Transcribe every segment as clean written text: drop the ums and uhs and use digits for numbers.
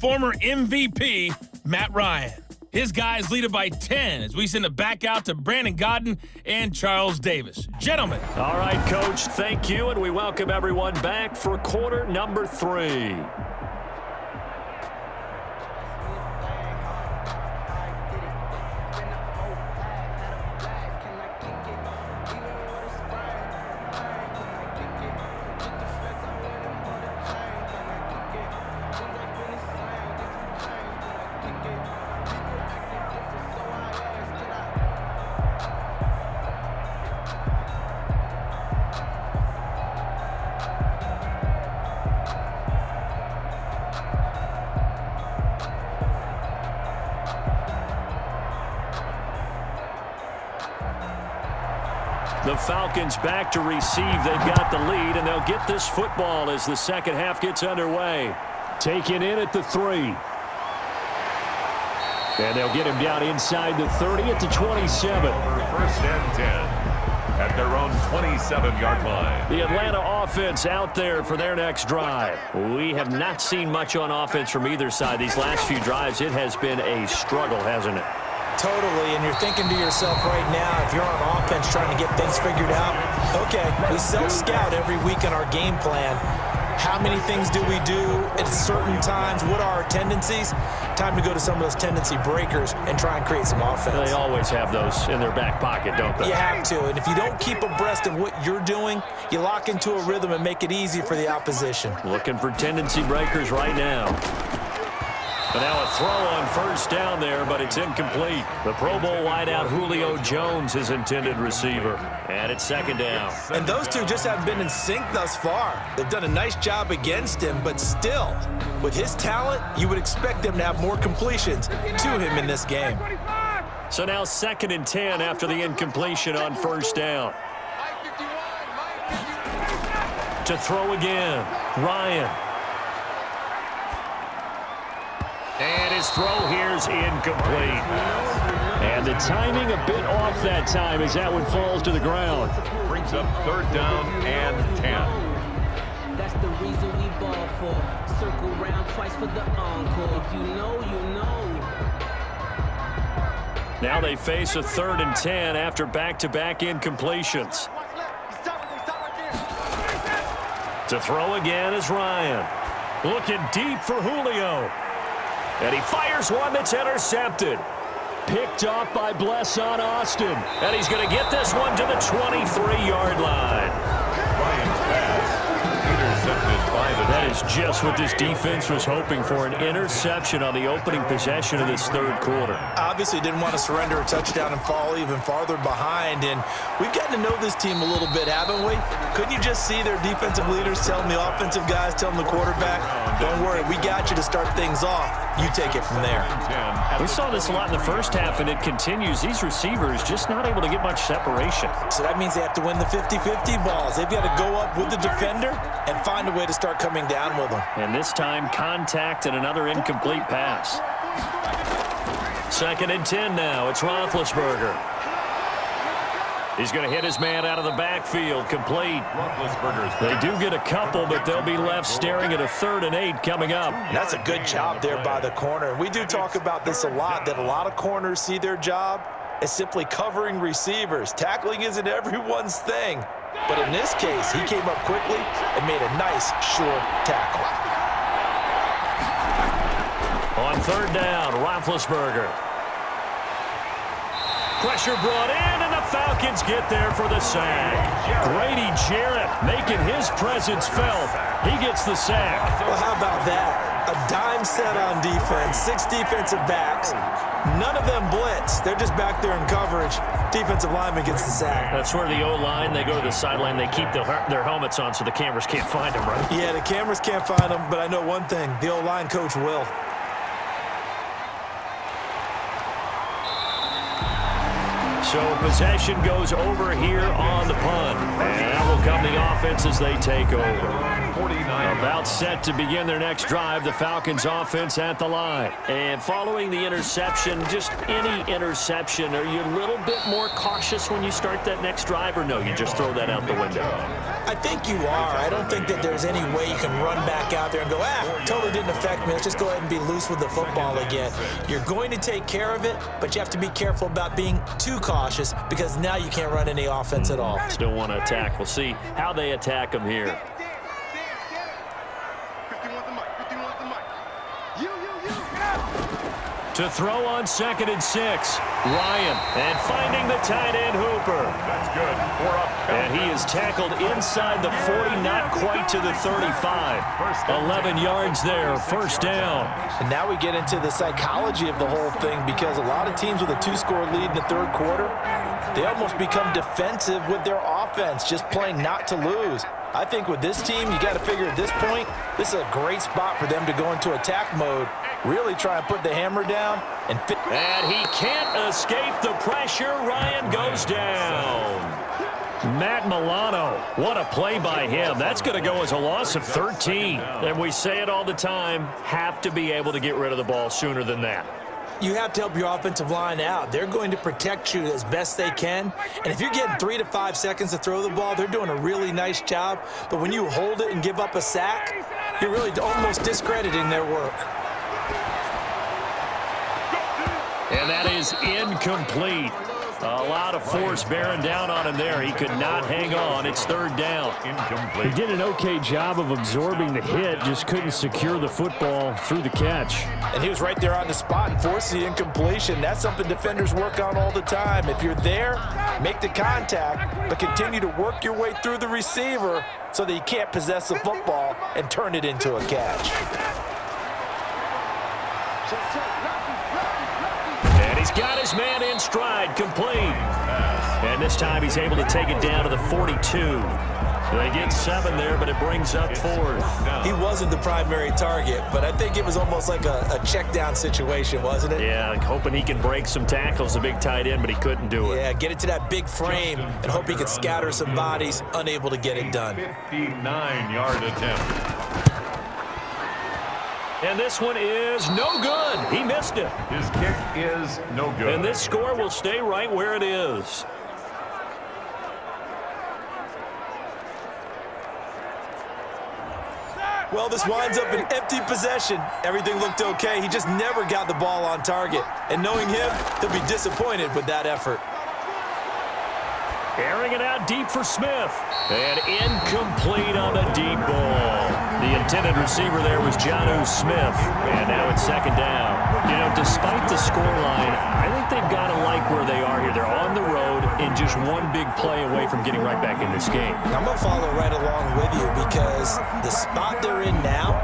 former MVP, Matt Ryan. His guys lead it by 10 as we send it back out to Brandon Godden and Charles Davis. Gentlemen. All right, Coach, thank you, and we welcome everyone back for quarter number 3. The Falcons back to receive. They've got the lead, and they'll get this football as the second half gets underway. Taken in at the 3. And they'll get him down inside the 30 at the 27. First and 10 at their own 27-yard line. The Atlanta offense out there for their next drive. We have not seen much on offense from either side. These last few drives, it has been a struggle, hasn't it? Totally, and you're thinking to yourself right now, if you're on offense trying to get things figured out, okay, we self-scout every week in our game plan. How many things do we do at certain times? What are our tendencies? Time to go to some of those tendency breakers and try and create some offense. They always have those in their back pocket, don't they? You have to, and if you don't keep abreast of what you're doing, you lock into a rhythm and make it easy for the opposition. Looking for tendency breakers right now. But now a throw on first down there, but it's incomplete. The Pro Bowl wideout Julio Jones, his intended receiver. And it's second down. And those two just haven't been in sync thus far. They've done a nice job against him, but still, with his talent, you would expect them to have more completions to him in this game. So now second and 10 after the incompletion on first down. To throw again, Ryan. And his throw here's incomplete. And the timing a bit off that time as that one falls to the ground. Brings up third down and 10. That's the reason we ball for. Circle round twice for the encore. If you know, you know. Now they face a third and 10 after back-to-back incompletions. To throw again is Ryan. Looking deep for Julio. And he fires one that's intercepted. Picked off by Blesson Austin. And he's going to get this one to the 23-yard line. Ryan's pass intercepted by the... That is just what this defense was hoping for, an interception on the opening possession of this third quarter. Obviously didn't want to surrender a touchdown and fall even farther behind, and we've gotten to know this team a little bit, haven't we? Couldn't you just see their defensive leaders telling the offensive guys, telling the quarterback, don't worry, we got you to start things off. You take it from there. We saw this a lot in the first half, and it continues. These receivers just not able to get much separation. So that means they have to win the 50-50 balls. They've got to go up with the defender and find a way to start coming down with them. And this time, contact and another incomplete pass. Second and 10 now. It's Roethlisberger. He's going to hit his man out of the backfield. Complete. They do get a couple, but they'll be left staring at a 3rd and 8 coming up. That's a good job there by the corner. We do talk about this a lot, that a lot of corners see their job as simply covering receivers. Tackling isn't everyone's thing. But in this case, he came up quickly and made a nice, short tackle. On third down, Roethlisberger. Pressure brought in, and the Falcons get there for the sack. Grady Jarrett making his presence felt. He gets the sack. Well, how about that? A dime set on defense, 6 defensive backs. None of them blitz. They're just back there in coverage. Defensive lineman gets the sack. That's where the O-line, they go to the sideline, they keep their helmets on so the cameras can't find them, right? Yeah, the cameras can't find them, but I know one thing. The O-line coach will. So possession goes over here on the punt. And that will come the offense as they take over. 49. About set to begin their next drive, the Falcons offense at the line. And following the interception, just any interception, are you a little bit more cautious when you start that next drive, or no, you just throw that out the window? I think you are. I don't think that there's any way you can run back out there and go, totally didn't affect me. Let's just go ahead and be loose with the football again. You're going to take care of it, but you have to be careful about being too cautious because now you can't run any offense at all. Still want to attack. We'll see how they attack them here. To throw on 2nd and 6. Ryan, and finding the tight end Hooper. That's good. 4 up. And he is tackled inside the 40, not quite to the 35. 11 yards there, first down. And now we get into the psychology of the whole thing because a lot of teams with a 2-score lead in the third quarter, they almost become defensive with their offense, just playing not to lose. I think with this team, you got to figure at this point, this is a great spot for them to go into attack mode, really try and put the hammer down. And he can't escape the pressure. Ryan goes down. Matt Milano, what a play by him. That's going to go as a loss of 13. And we say it all the time, have to be able to get rid of the ball sooner than that. You have to help your offensive line out. They're going to protect you as best they can. And if you're getting 3 to 5 seconds to throw the ball, they're doing a really nice job. But when you hold it and give up a sack, you're really almost discrediting their work. And that is incomplete. A lot of force bearing down on him there. He could not hang on. It's 3rd down. Incomplete. He did an okay job of absorbing the hit, just couldn't secure the football through the catch. And he was right there on the spot and forced the incompletion. That's something defenders work on all the time. If you're there, make the contact, but continue to work your way through the receiver so that you can't possess the football and turn it into a catch. And he's got his man in stride, complete. And this time he's able to take it down to the 42. They get 7 there, but it brings up 4th. He wasn't the primary target, but I think it was almost like a check down situation, wasn't it? Yeah, hoping he can break some tackles, a big tight end, but he couldn't do it. Yeah, get it to that big frame and hope he could scatter some bodies, unable to get it done. 59-yard attempt. And this one is no good. He missed it. His kick is no good. And this score will stay right where it is. Well, this winds up an empty possession. Everything looked okay. He just never got the ball on target. And knowing him, he'll be disappointed with that effort. Airing it out deep for Smith. And incomplete on the deep ball. The intended receiver there was Jonnu Smith. And now it's 2nd down. You know, despite the scoreline, I think they've got to like where they are here. They're on the road and just one big play away from getting right back in this game. I'm going to follow right along with you because the spot they're in now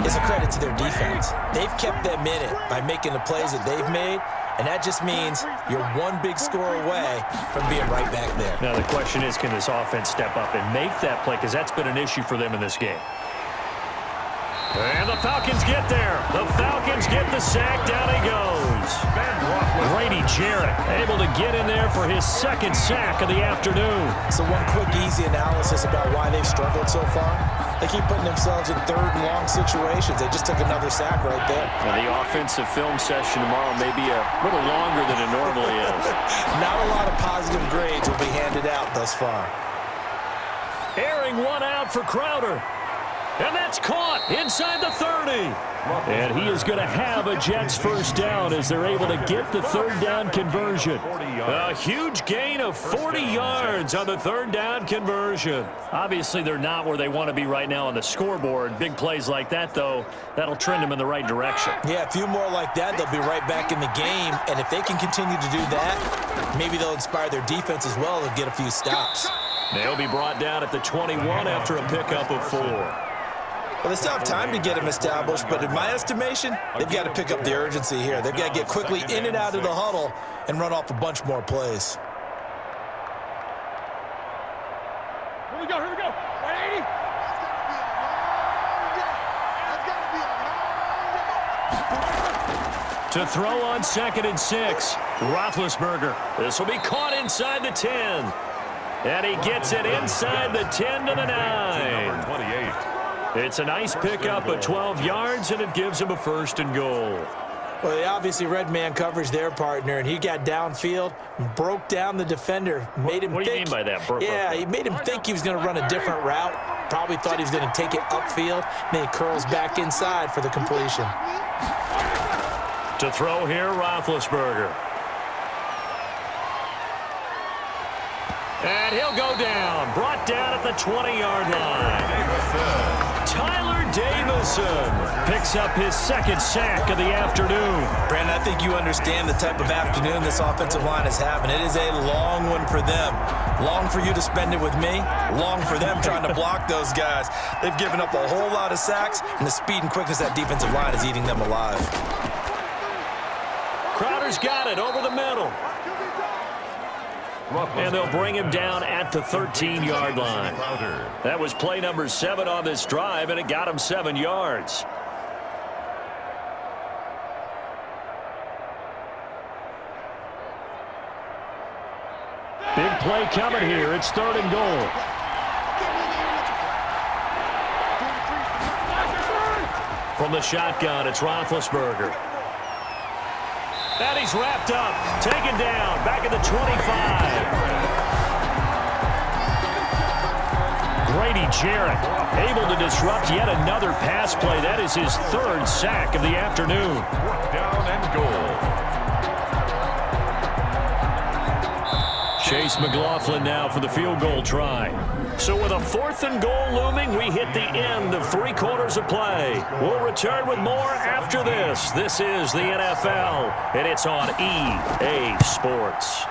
is a credit to their defense. They've kept them in it by making the plays that they've made. And that just means you're one big score away from being right back there. Now the question is, can this offense step up and make that play? Because that's been an issue for them in this game. And the Falcons get there. The Falcons get the sack. Down he goes. Grady Jarrett able to get in there for his 2nd sack of the afternoon. So one quick, easy analysis about why they've struggled so far. They keep putting themselves in 3rd and long situations. They just took another sack right there. Now the offensive film session tomorrow may be a little longer than it normally is. Not a lot of positive grades will be handed out thus far. Airing one out for Crowder. And that's caught inside the 30. And he is going to have a Jets 1st down as they're able to get the 3rd down conversion. A huge gain of 40 yards on the 3rd down conversion. Obviously, they're not where they want to be right now on the scoreboard. Big plays like that, though, that'll trend them in the right direction. Yeah, a few more like that, they'll be right back in the game. And if they can continue to do that, maybe they'll inspire their defense as well and get a few stops. They'll be brought down at the 21 after a pickup of 4. Well, they still have time to get them established, but in my estimation, they've got to pick up the urgency here. They've got to get quickly in and out of the huddle and run off a bunch more plays. Here we go, 180. To throw on 2nd and 6, Roethlisberger. This will be caught inside the 10. And he gets it inside the 10 to the 9. Number 28. It's a nice pickup of 12 yards, and it gives him a 1st and goal. Well, they obviously read man coverage their partner, and he got downfield, broke down the defender, made him What do you mean by that? He made him think he was going to run a different route. Probably thought he was going to take it upfield. Then he curls back inside for the completion. To throw here, Roethlisberger. And he'll go down. Brought down at the 20-yard line. Tyler Davison picks up his 2nd sack of the afternoon. Brandon, I think you understand the type of afternoon this offensive line is having. It is a long one for them. Long for you to spend it with me. Long for them trying to block those guys. They've given up a whole lot of sacks, and the speed and quickness of that defensive line is eating them alive. Crowder's got it over the middle. And they'll bring him down at the 13-yard line. That was play number 7 on this drive, and it got him 7 yards. Big play coming here. It's 3rd and goal. From the shotgun, it's Roethlisberger. And he's wrapped up, taken down, back at the 25. Grady Jarrett able to disrupt yet another pass play. That is his 3rd sack of the afternoon. Down and goal. Chase McLaughlin now for the field goal try. So with a 4th and goal looming, we hit the end of 3 quarters of play. We'll return with more after this. This is the NFL, and it's on EA Sports.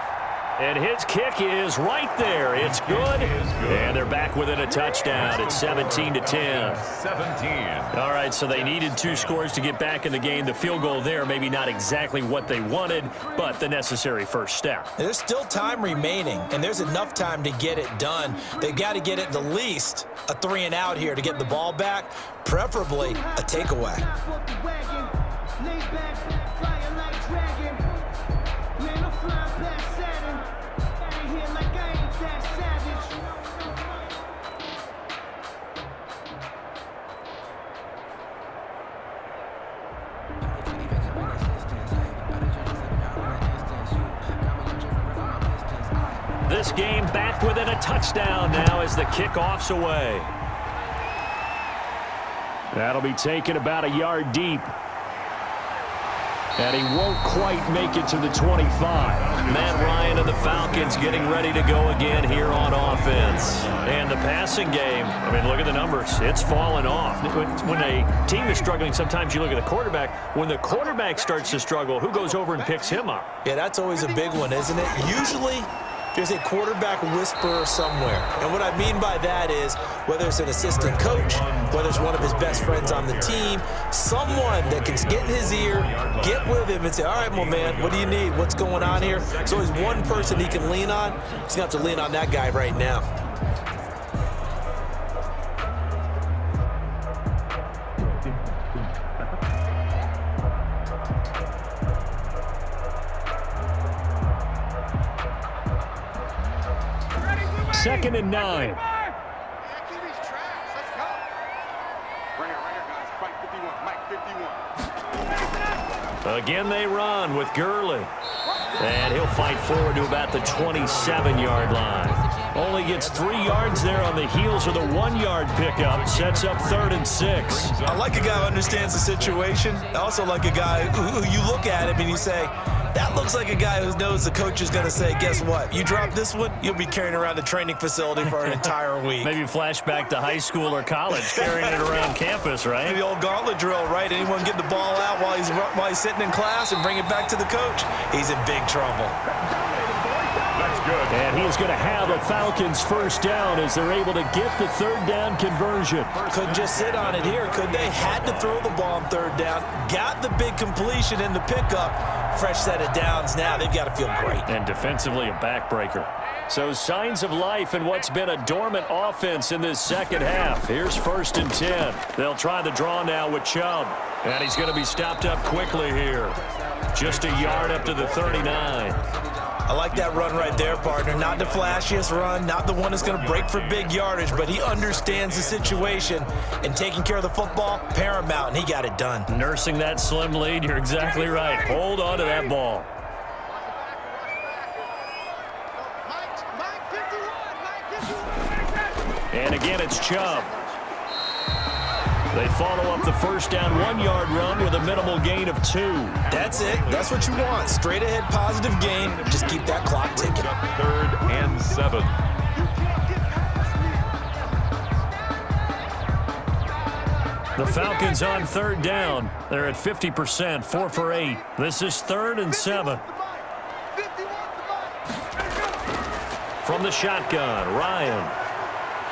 And his kick is right there. It's good. And they're back within a touchdown. It's 17-10. 17. All right, so they needed 2 scores to get back in the game. The field goal there, maybe not exactly what they wanted, but the necessary first step. There's still time remaining, and there's enough time to get it done. They've got to get at the least a 3-and-out here to get the ball back, preferably a takeaway. This game back within a touchdown now as the kickoff's away. That'll be taken about a yard deep. And he won't quite make it to the 25. Matt Ryan and the Falcons getting ready to go again here on offense. And the passing game, I mean, look at the numbers. It's fallen off. When a team is struggling, sometimes you look at the quarterback. When the quarterback starts to struggle, who goes over and picks him up? Yeah, that's always a big one, isn't it? Usually, there's a quarterback whisperer somewhere. And what I mean by that is whether it's an assistant coach, whether it's one of his best friends on the team, someone that can get in his ear, get with him and say, all right, well, man, what do you need? What's going on here? There's always one person he can lean on. He's going to have to lean on that guy right now. Second and 9. Again, they run with Gurley. And he'll fight forward to about the 27-yard line. Only gets 3 yards there on the heels of the 1-yard pickup. Sets up 3rd and 6. I like a guy who understands the situation. I also like a guy who you look at him and you say, that looks like a guy who knows the coach is going to say, guess what? You drop this one, you'll be carrying around the training facility for an entire week. Maybe flashback to high school or college, carrying it around campus, right? The old gauntlet drill, right? Anyone get the ball out while he's sitting in class and bring it back to the coach? He's in big trouble. That's good. And he's going to have a Falcons first down as they're able to get the 3rd down conversion. Couldn't just sit on it here, could they? Had to throw the ball on 3rd down. Got the big completion in the pickup. Fresh set of downs now. They've got to feel great. And defensively, a backbreaker. So signs of life in what's been a dormant offense in this second half. Here's 1st and 10. They'll try the draw now with Chubb. And he's going to be stopped up quickly here. Just a yard up to the 39. I like that run right there, partner. Not the flashiest run, not the one that's going to break for big yardage, but he understands the situation, and taking care of the football, paramount, and he got it done. Nursing that slim lead, you're exactly right. Hold on to that ball. And again, it's Chubb. They follow up the first down 1-yard run with a minimal gain of 2. That's it. That's what you want. Straight ahead positive gain. Just keep that clock ticking. 3rd and 7. The Falcons on 3rd down. They're at 50%, 4 for 8. This is 3rd and 7. From the shotgun, Ryan.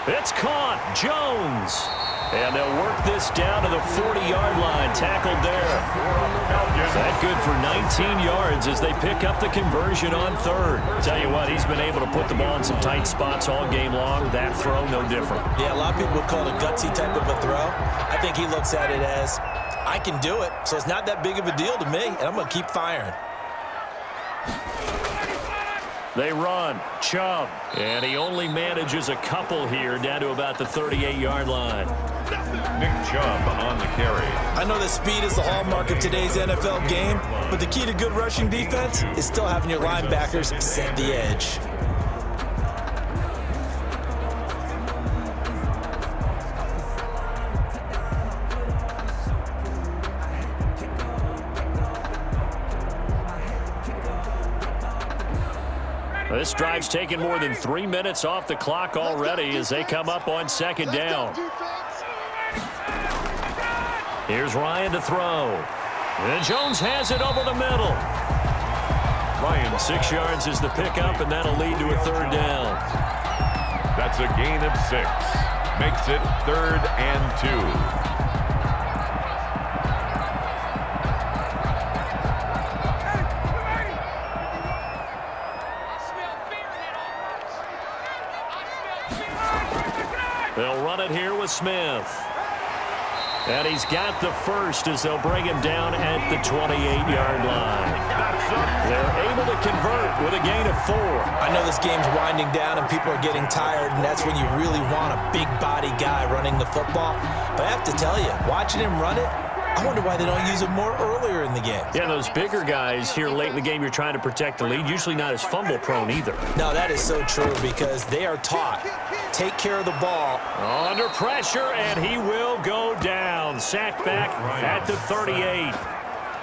It's caught. Jones. And they'll work this down to the 40-yard line. Tackled there. That good for 19 yards as they pick up the conversion on 3rd. Tell you what, he's been able to put the ball in some tight spots all game long. That throw, no different. Yeah, a lot of people would call it a gutsy type of a throw. I think he looks at it as, I can do it, so it's not that big of a deal to me, and I'm going to keep firing. They run. Chubb. And he only manages a couple here down to about the 38-yard line. Nick Chubb on the carry. I know that speed is the hallmark of today's NFL game, but the key to good rushing defense is still having your linebackers set the edge. This drive's taken more than 3 minutes off the clock already as they come up on 2nd down. Here's Ryan to throw. And Jones has it over the middle. Ryan, 6 yards is the pickup, and that'll lead to a 3rd down. That's a gain of 6. Makes it 3rd and 2. They'll run it here with Smith. And he's got the first as they'll bring him down at the 28-yard line. They're able to convert with a gain of 4. I know this game's winding down and people are getting tired, and that's when you really want a big body guy running the football. But I have to tell you, watching him run it, I wonder why they don't use him more earlier in the game. Yeah, those bigger guys here late in the game, you're trying to protect the lead, usually not as fumble prone either. No, that is so true because they are taught. Take care of the ball. Under pressure, and he will go down. Sacked back at the 38.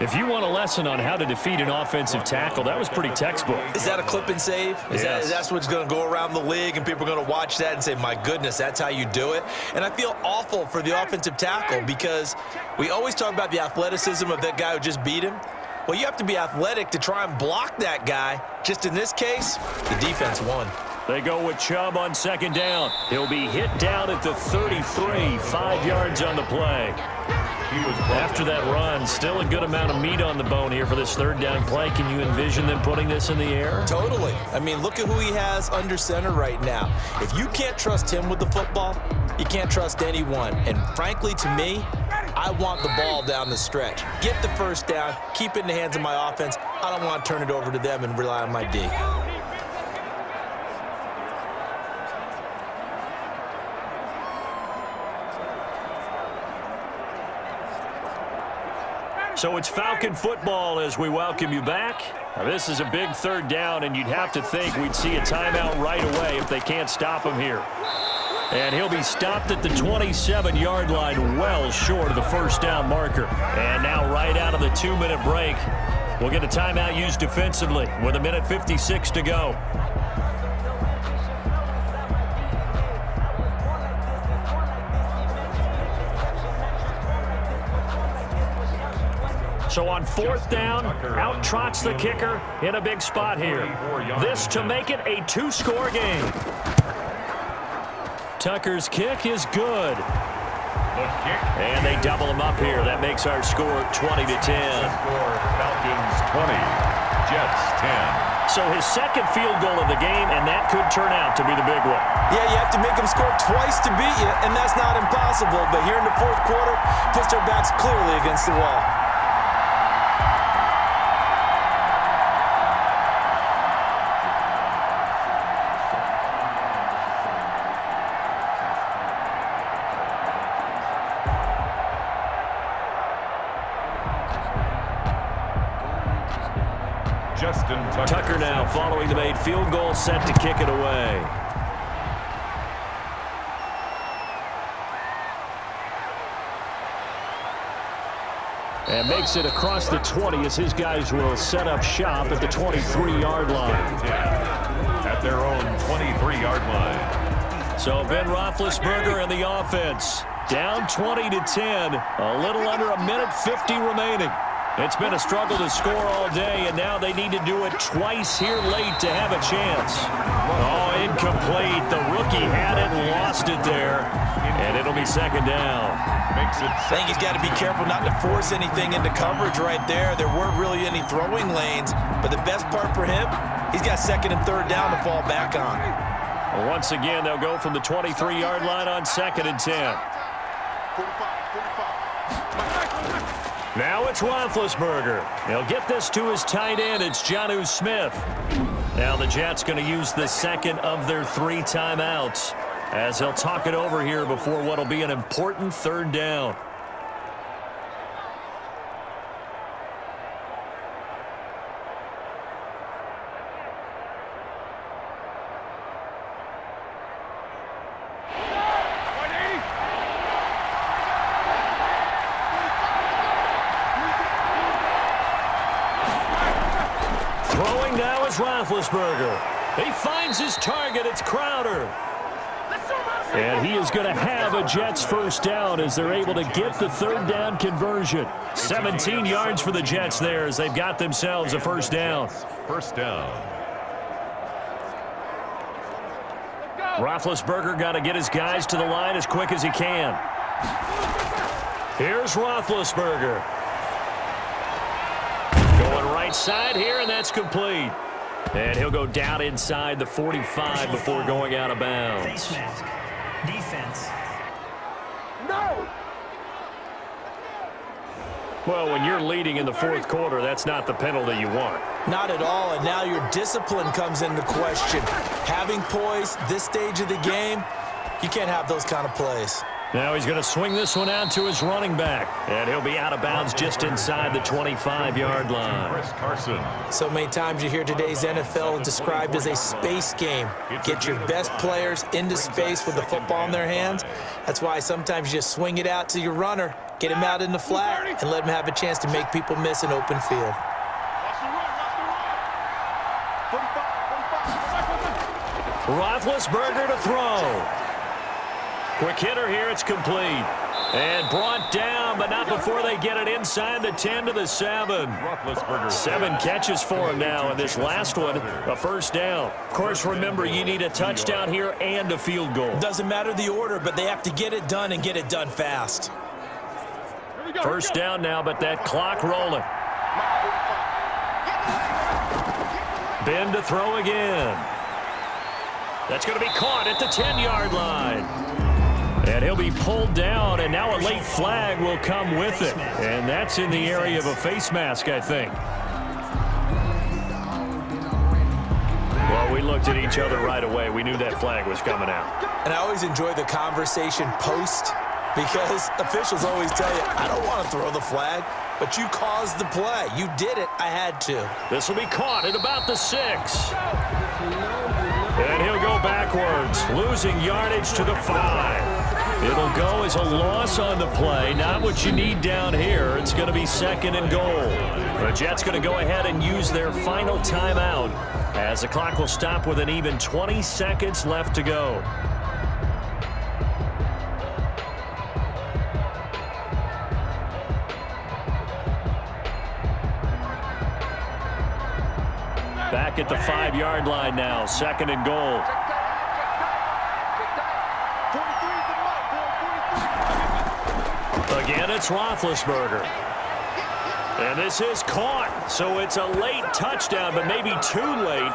If you want a lesson on how to defeat an offensive tackle, that was pretty textbook. Is that a clip and save? Yes. That's what's going to go around the league, and people are going to watch that and say, my goodness, that's how you do it? And I feel awful for the offensive tackle because we always talk about the athleticism of that guy who just beat him. Well, you have to be athletic to try and block that guy. Just in this case, the defense won. They go with Chubb on 2nd down. He'll be hit down at the 33, 5 yards on the play. After that run, still a good amount of meat on the bone here for this 3rd down play. Can you envision them putting this in the air? Totally. I mean, look at who he has under center right now. If you can't trust him with the football, you can't trust anyone. And frankly, to me, I want the ball down the stretch. Get the first down, keep it in the hands of my offense. I don't want to turn it over to them and rely on my D. So it's Falcon football as we welcome you back. Now, this is a big 3rd down, and you'd have to think we'd see a timeout right away if they can't stop him here. And he'll be stopped at the 27-yard line, well short of the first down marker. And now right out of the 2-minute break, we'll get a timeout used defensively with 1:56 to go. So on 4th down, out trots the kicker in a big spot here. This to make it a 2-score game. Tucker's kick is good. And they double him up here. That makes our score 20-10. Falcons 20, Jets 10. So his 2nd field goal of the game, and that could turn out to be the big one. Yeah, you have to make them score twice to beat you, and that's not impossible. But here in the 4th quarter, puts their backs clearly against the wall. Justin Tucker now following the made field goal, set to kick it away. And makes it across the 20 as his guys will set up shop at the 23-yard line. At their own 23-yard line. So Ben Roethlisberger and the offense down 20-10. A little under a minute 50 remaining. It's been a struggle to score all day, and now they need to do it twice here late to have a chance. Oh, incomplete. The rookie had it and lost it there, and it'll be second down. I think he's got to be careful not to force anything into coverage right there. There weren't really any throwing lanes, but the best part for him, he's got second and third down to fall back on. Well, once again, they'll go from the 23-yard line on second and 10. Now it's Roethlisberger. He'll get this to his tight end. It's Jonnu Smith. Now the Jets going to use the second of their 3 timeouts as they'll talk it over here before what will be an important third down. Throwing now is Roethlisberger. He finds his target. It's Crowder. And he is going to have a Jets first down as they're able to get the third down conversion. 17 yards for the Jets there as they've got themselves a first down. First down. Roethlisberger got to get his guys to the line as quick as he can. Here's Roethlisberger. Going right side here, and that's complete. And he'll go down inside the 45 before going out of bounds. Face mask. Defense. No! Well, when you're leading in the fourth quarter, that's not the penalty you want. Not at all, and now your discipline comes into question. Having poise this stage of the game, you can't have those kind of plays. Now he's going to swing this one out to his running back, and he'll be out of bounds just inside the 25-yard line. Chris Carson. So many times you hear today's NFL described as a space game. Get your best players into space with the football in their hands. That's why sometimes you just swing it out to your runner, get him out in the flat, and let him have a chance to make people miss an open field. Roethlisberger to throw. Quick hitter here, it's complete. And brought down, but not before they get it inside the 10 to the 7. 7 catches for him now, and this last one, a first down. Of course, remember, you need a touchdown here and a field goal. Doesn't matter the order, but they have to get it done and get it done fast. First down now, but that clock rolling. Ben to throw again. That's going to be caught at the 10-yard line. And he'll be pulled down, and now a late flag will come with it. And that's in the area of a face mask, I think. Well, we looked at each other right away. We knew that flag was coming out. And I always enjoy the conversation post because officials always tell you, I don't want to throw the flag, but you caused the play. You did it. I had to. This will be caught at about the 6. And he'll go backwards, losing yardage to the 5. It'll go as a loss on the play, not what you need down here. It's going to be second and goal. The Jets going to go ahead and use their final timeout as the clock will stop with an even 20 seconds left to go. Back at the 5-yard line now, second and goal. Again, it's Roethlisberger. And this is caught, so it's a late touchdown, but maybe too late.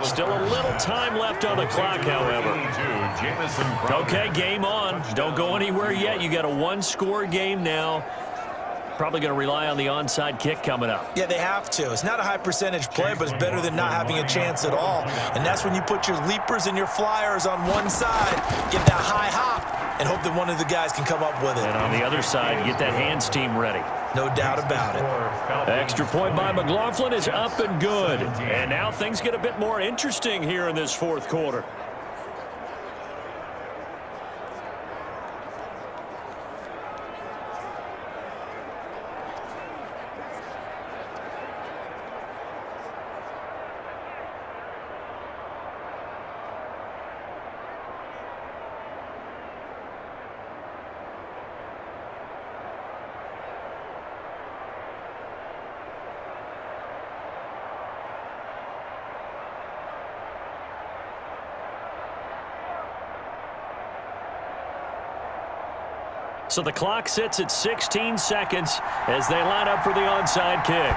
Still a little time left on the clock, however. Okay, game on. Don't go anywhere yet. You got a one-score game now. Probably going to rely on the onside kick coming up. Yeah, they have to. It's not a high percentage play, but it's better than not having a chance at all. And that's when you put your leapers and your flyers on one side, get that high hop, and hope that one of the guys can come up with it. And on the other side, get that hands team ready. No doubt about it. Extra point by McLaughlin is up and good. And now things get a bit more interesting here in this fourth quarter. So the clock sits at 16 seconds as they line up for the onside kick.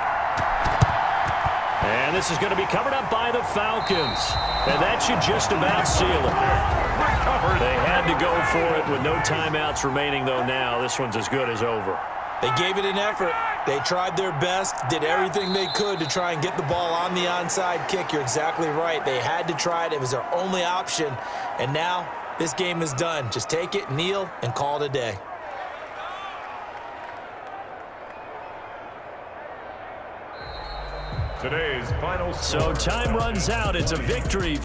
And this is going to be covered up by the Falcons. And that should just about seal it. They had to go for it with no timeouts remaining, though now this one's as good as over. They gave it an effort. They tried their best, did everything they could to try and get the ball on the onside kick. You're exactly right. They had to try it. It was their only option. And now this game is done. Just take it, kneel, and call it a day. Today's final score. So time runs out. It's a victory